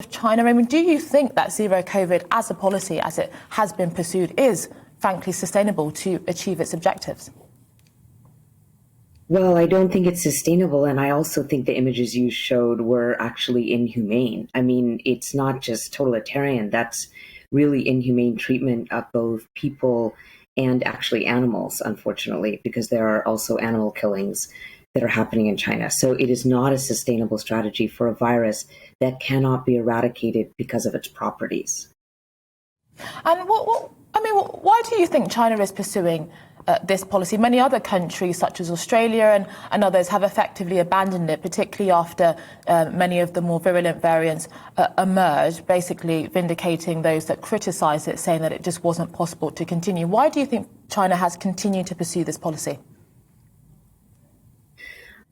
China. I mean, do you think that zero COVID as a policy, as it has been pursued, is frankly sustainable to achieve its objectives? Well, I don't think it's sustainable. And I also think the images you showed were actually inhumane. I mean, it's not just totalitarian. That's really inhumane treatment of both people and actually animals, unfortunately, because there are also animal killings that are happening in China. So it is not a sustainable strategy for a virus that cannot be eradicated because of its properties. And why do you think China is pursuing this policy? Many other countries, such as Australia and others, have effectively abandoned it, particularly after many of the more virulent variants emerged, basically vindicating those that criticise it, saying that it just wasn't possible to continue. Why do you think China has continued to pursue this policy?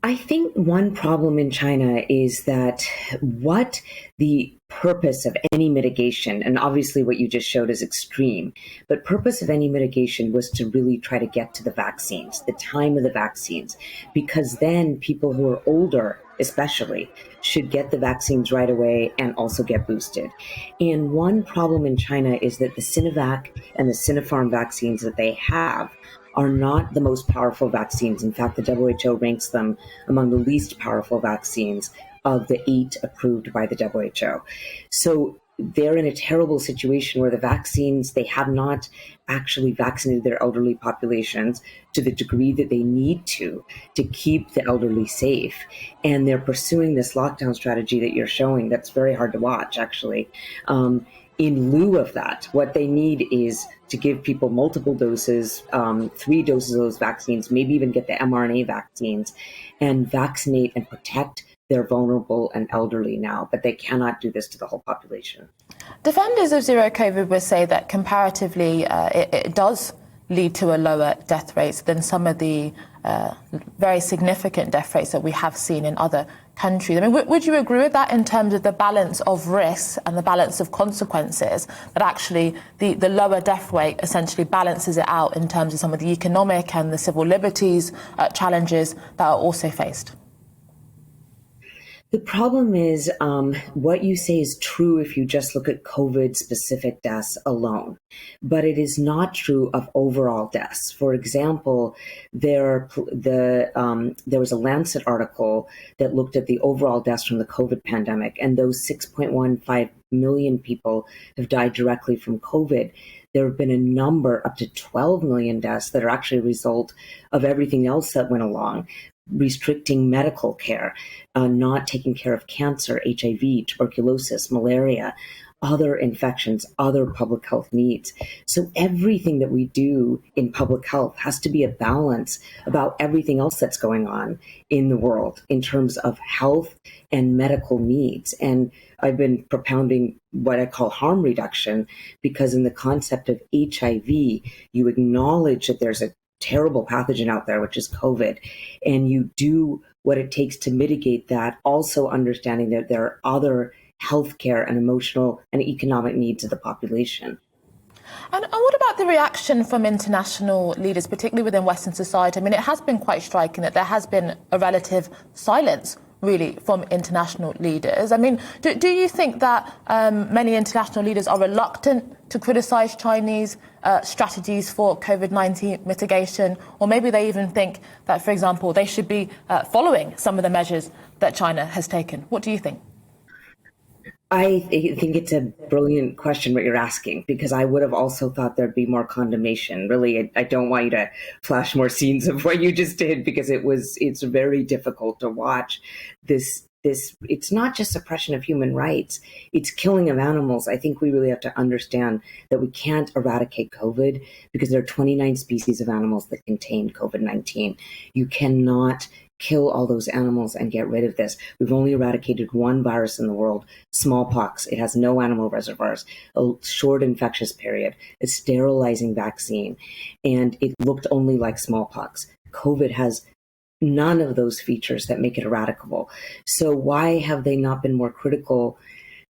I think one problem in China is that what the purpose of any mitigation, and obviously what you just showed is extreme, but purpose of any mitigation was to really try to get to the vaccines, the time of the vaccines, because then people who are older, especially, should get the vaccines right away and also get boosted. And one problem in China is that the Sinovac and the Sinopharm vaccines that they have are not the most powerful vaccines. In fact, the WHO ranks them among the least powerful vaccines of the 8 approved by the WHO. So they're in a terrible situation where the vaccines, they have not actually vaccinated their elderly populations to the degree that they need to keep the elderly safe. And they're pursuing this lockdown strategy that you're showing that's very hard to watch, actually. In lieu of that, what they need is to give people multiple doses, 3 doses of those vaccines, maybe even get the mRNA vaccines, and vaccinate and protect their vulnerable and elderly now. But they cannot do this to the whole population. Defenders of zero COVID will say that comparatively it does lead to a lower death rates than some of the very significant death rates that we have seen in other countries. I mean, would you agree with that in terms of the balance of risks and the balance of consequences, that actually the lower death rate essentially balances it out in terms of some of the economic and the civil liberties challenges that are also faced? The problem is what you say is true if you just look at COVID-specific deaths alone, but it is not true of overall deaths. For example, there was a Lancet article that looked at the overall deaths from the COVID pandemic, and those 6.15 million people have died directly from COVID. There have been a number, up to 12 million deaths, that are actually a result of everything else that went along. Restricting medical care, not taking care of cancer, HIV, tuberculosis, malaria, other infections, other public health needs. So everything that we do in public health has to be a balance about everything else that's going on in the world in terms of health and medical needs. And I've been propounding what I call harm reduction, because in the concept of HIV, you acknowledge that there's a terrible pathogen out there, which is COVID, and you do what it takes to mitigate that, also understanding that there are other healthcare and emotional and economic needs of the population. And what about the reaction from international leaders, particularly within Western society? I mean, it has been quite striking that there has been a relative silence, really, from international leaders. I mean, do you think that many international leaders are reluctant to criticise Chinese strategies for COVID-19 mitigation? Or maybe they even think that, for example, they should be following some of the measures that China has taken. What do you think? I think it's a brilliant question what you're asking, because I would have also thought there'd be more condemnation. Really, I don't want you to flash more scenes of what you just did, because it's very difficult to watch this. It's not just suppression of human rights, it's killing of animals. I think we really have to understand that we can't eradicate COVID because there are 29 species of animals that contain COVID-19. You cannot kill all those animals and get rid of this. We've only eradicated one virus in the world, smallpox. It has no animal reservoirs, a short infectious period, a sterilizing vaccine, and it looked only like smallpox. COVID has none of those features that make it eradicable. So why have they not been more critical?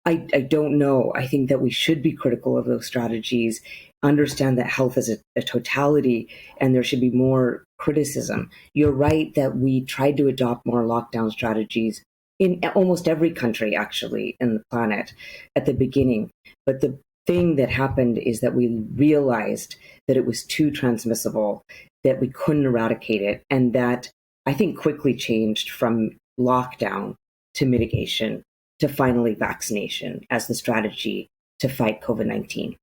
I don't know. I think that we should be critical of those strategies, understand that health is a totality, and there should be more criticism. You're right that we tried to adopt more lockdown strategies in almost every country, actually, in the planet at the beginning. But the thing that happened is that we realized that it was too transmissible, that we couldn't eradicate it, and that I think quickly changed from lockdown to mitigation to finally vaccination as the strategy to fight COVID-19.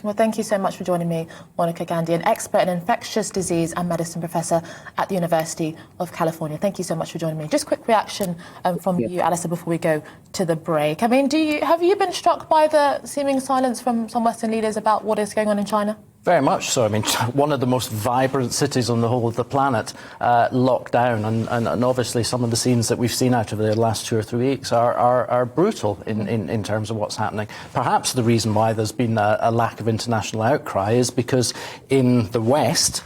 Well, thank you so much for joining me, Monica Gandhi, an expert in infectious disease and medicine professor at the University of California. Thank you so much for joining me. Just quick reaction from you, Alistair, before we go to the break. I mean, have you been struck by the seeming silence from some Western leaders about what is going on in China? Very much so. I mean, one of the most vibrant cities on the whole of the planet locked down, and obviously some of the scenes that we've seen out of the last 2 or 3 weeks are brutal in terms of what's happening. Perhaps the reason why there's been a lack of international outcry is because in the West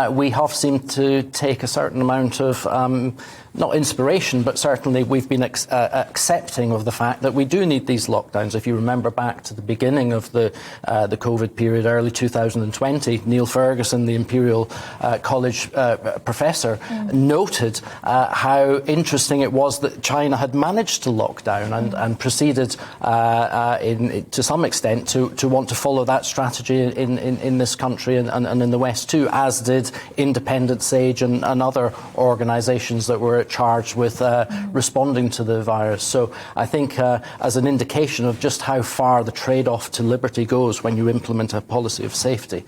we have seemed to take a certain amount of not inspiration, but certainly we've been accepting of the fact that we do need these lockdowns. If you remember back to the beginning of the COVID period, early 2020, Neil Ferguson, the Imperial College professor, noted how interesting it was that China had managed to lock down and proceeded to some extent to want to follow that strategy in this country and in the West too, as did Independent Sage and other organisations that were charged with responding to the virus. So I think as an indication of just how far the trade-off to liberty goes when you implement a policy of safety,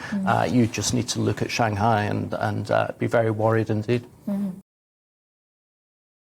you just need to look at Shanghai and be very worried indeed.